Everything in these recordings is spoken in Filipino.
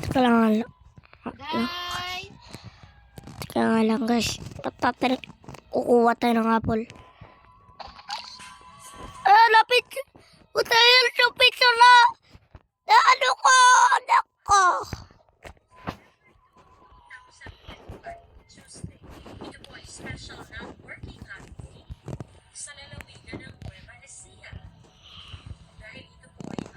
Kailangan lang. Guys! Kaya lang guys. Kukuha tayo ng apple. Lapit! Utayin sa pizza na! Ano ko? Anak ko! Ito po ay special non-working holiday sa lalawigan ng Nueva Ecija. Dahil ito po ay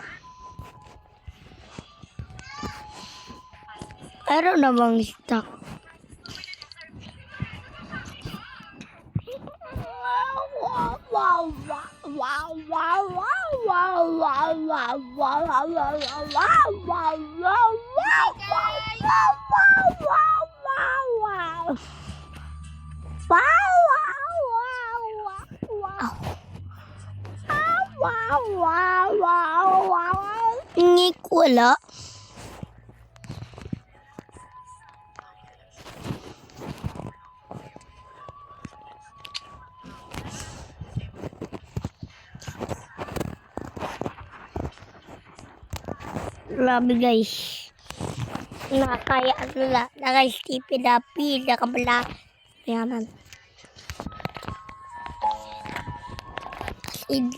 Meron namang stock. Ngik wala. Grabe guys. Nakakaya nila. Naka-stipid happy. Nakabala. Mayaman. Asid.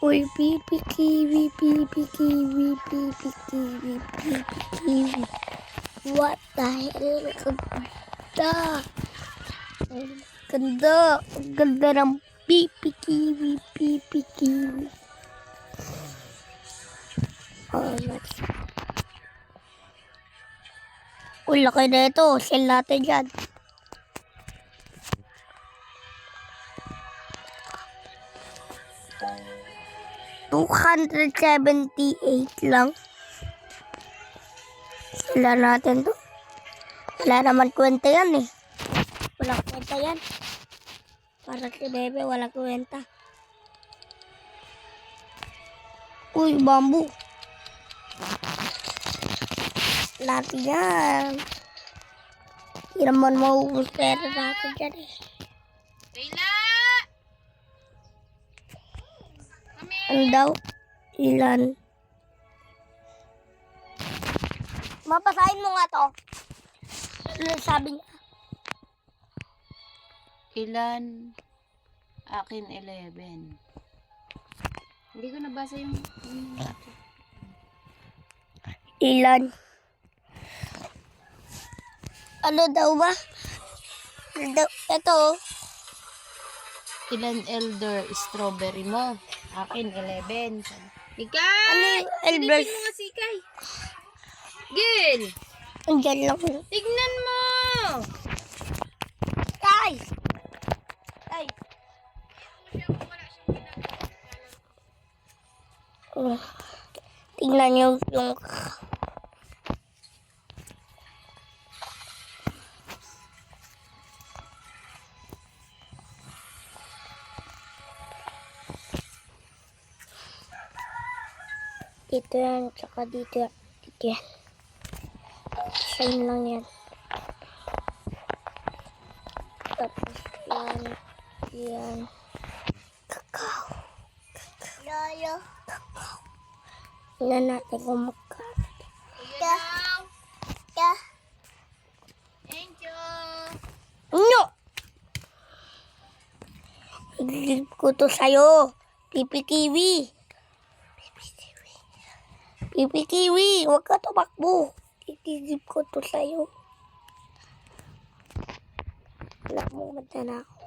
Uy, pipi kiwi, pipi kiwi, pipi kiwi, pipi kiwi. What the hell? Ganda. Ganda. Ganda ng pipi kiwi, pipi kiwi. Oh, nice. Uy, laki na ito. Sell natin dyan. $278 lang. Sila natin to. Wala naman kwenta yan eh. Walang kwenta yan. Para si Bebe, walang kwenta. Uy, bamboo. Natin yan. Hindi naman mauubos pera natin dyan eh. Kayla! Ano daw? Ilan? Mapasahin mo nga to. Ano sabi niya? Ilan? Akin 11. Hindi ko nabasa yung... Ilan? Ano daw ba? Ano daw? Ito. Ilan elder strawberry mo? Akin 11. Ika! Ano yung elder? Silipin mo nga si Kay. Gil! Andyan lang. Tignan mo! Guys! Guys! Tingnan niyo yung... Dito yan, tsaka dito yan. Dito yan. Same lang yan. Tapos yan. Yan. Kakao. Yoyo. Kakao. Tingnan natin kung magkano. Yeah. Yeah. Thank you. No! Igilip ko to sa'yo. Pipi kiwi. Pipi kiwi. Huwag ka tumakbo. Igilip ko to sa'yo. Wala mo mata na ako.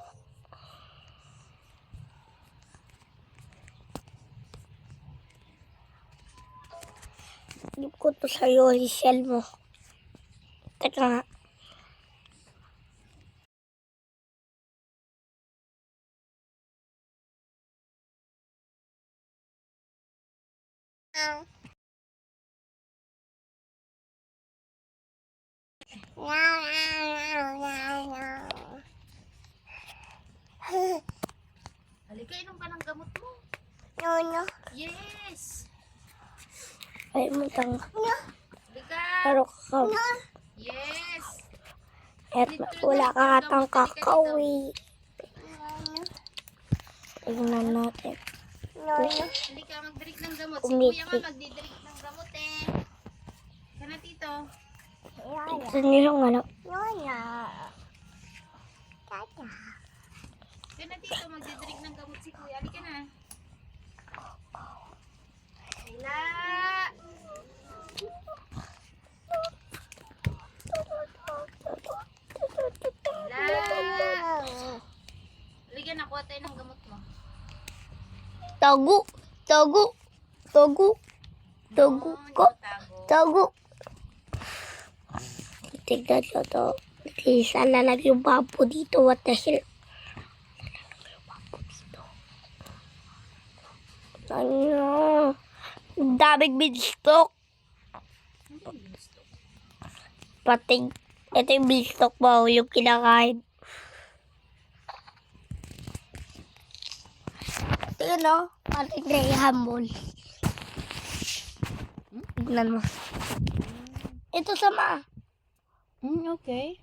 Igilip ko to sa'yo. I-sell mo. Teka nga. Halika, inom ka ng gamot mo. No. Yes. Ay, mutang. Halika. Pero kakao. Yes. At wala ka atang kakao. Tingnan natin. Halika, mag-drink ng gamot. Si Umiti. Kuya nga magdi-drink ng gamot eh. Kana tita. Gusto niyo yung ano? Lola. Tata. Kaya na dito, magdidrink ng gamot si Kuya. Halika na. Layla! Halika na, kuha tayo ng gamot mo. Tago. Tago. Tago. Tago ko. Tago. Tignan nyo to. Isa na lang yung babo dito. What the hell? Ano? Daming beanstalk. Pati, ito yung beanstalk mo, yung kinakain. Ito yun, no? Pati Graham Ball. Tignan mo. Ito sama. Okay.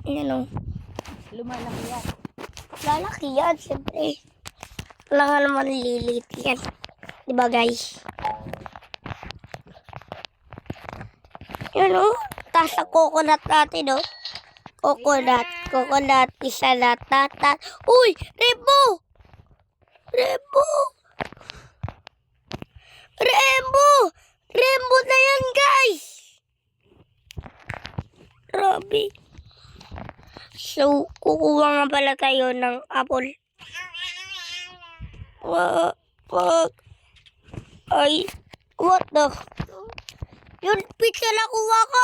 Yan, no? Lumalaki yan. Lalaki yan, siyempre. Wala nga naman lilit yan. Diba, guys? Yun, no? Tapos sa coconut natin, no? Coconut. Coconut. Isa na. Tata. Uy! Rainbow! Rainbow! Rainbow! Rainbow na yan, guys! Grabe. So, kukuha nga pala tayo ng apple. Wag. Ay, what the? Yun, pizza na kuha ko!